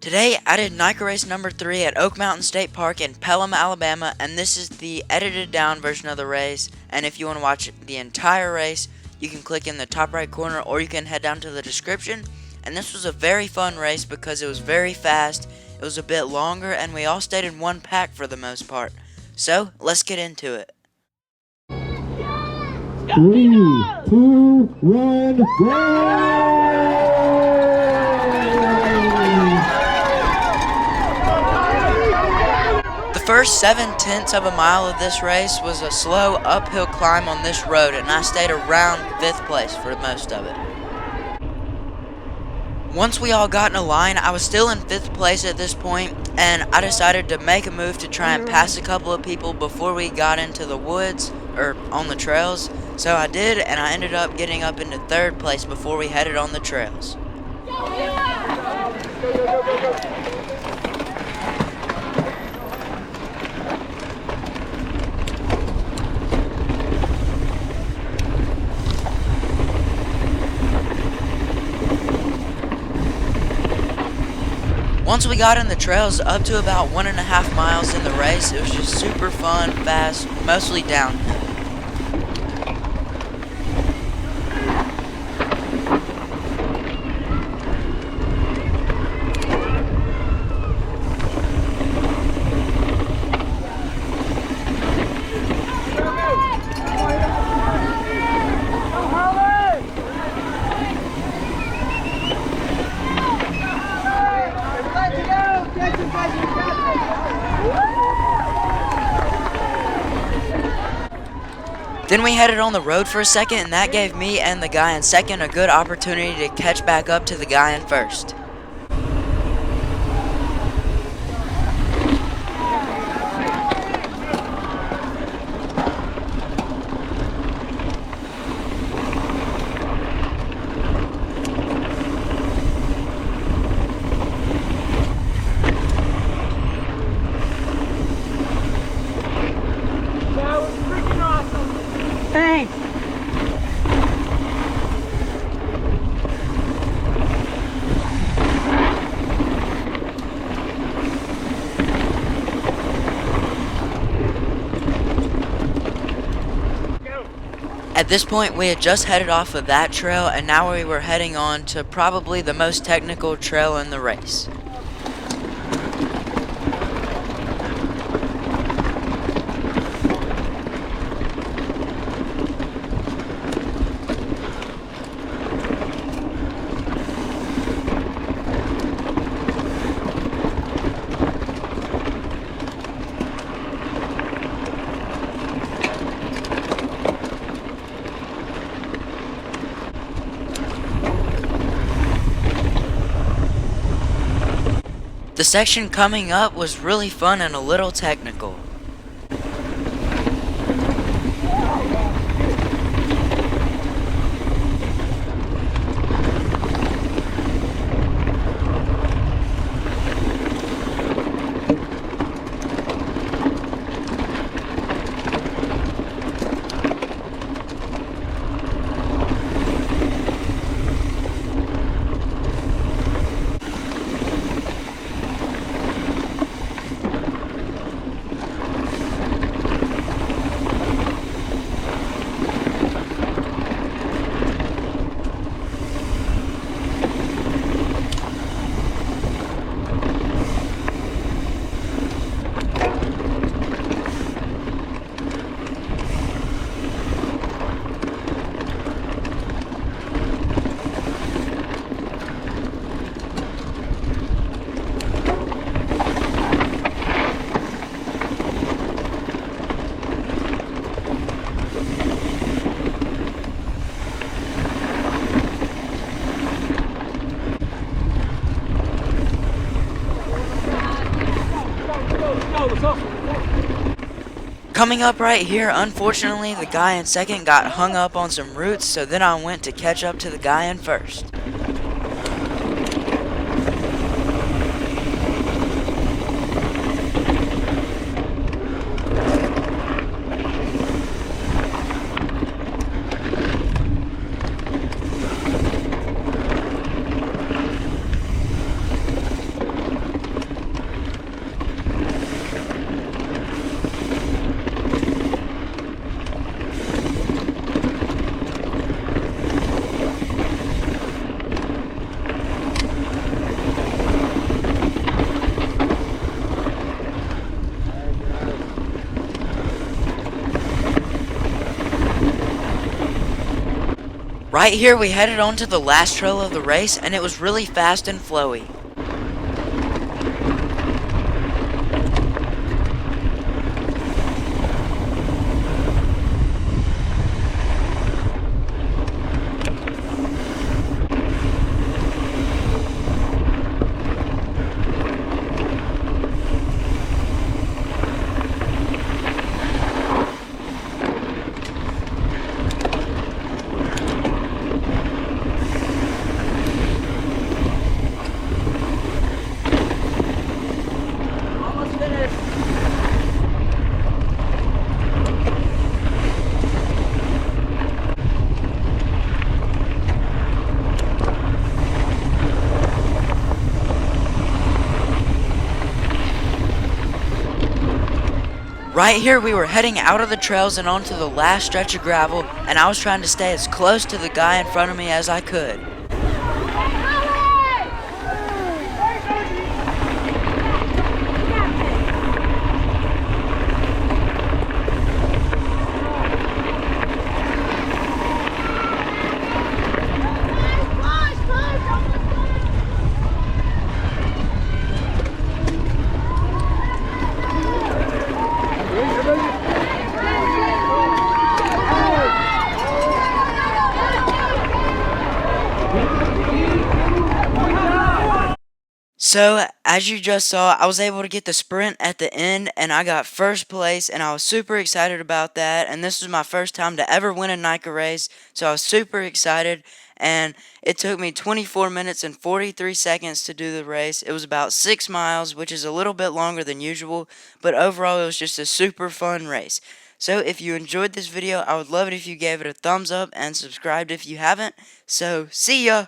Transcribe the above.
Today I did NICA Race number 3 at Oak Mountain State Park in Pelham, Alabama, and this is the edited down version of the race. And if you want to watch the entire race, you can click in the top right corner or you can head down to the description. And this was a very fun race because it was very fast, it was a bit longer, and we all stayed in one pack for the most part. So, let's get into it. 3, 2, 1, go! The first 7/10 of a mile of this race was a slow uphill climb on this road, and I stayed around 5th place for most of it. Once we all got in a line, I was still in 5th place at this point, and I decided to make a move to try and pass a couple of people before we got into the woods, or on the trails. So I did, and I ended up getting up into 3rd place before we headed on the trails. Once we got in the trails, up to about 1.5 miles in the race, it was just super fun, fast, mostly downhill. Then we headed on the road for a second, and that gave me and the guy in 2nd a good opportunity to catch back up to the guy in 1st. Thanks. At this point, we had just headed off of that trail, and now we were heading on to probably the most technical trail in the race. The section coming up was really fun and a little technical. Coming up right here, unfortunately, the guy in 2nd got hung up on some roots, so then I went to catch up to the guy in 1st. Right here we headed on to the last trail of the race, and it was really fast and flowy. Right here we were heading out of the trails and onto the last stretch of gravel, and I was trying to stay as close to the guy in front of me as I could. So, as you just saw, I was able to get the sprint at the end, and I got first place, and I was super excited about that, and this was my first time to ever win a NICA race, so I was super excited, and it took me 24 minutes and 43 seconds to do the race. It was about 6 miles, which is a little bit longer than usual, but overall it was just a super fun race. So, if you enjoyed this video, I would love it if you gave it a thumbs up and subscribed if you haven't. So, see ya!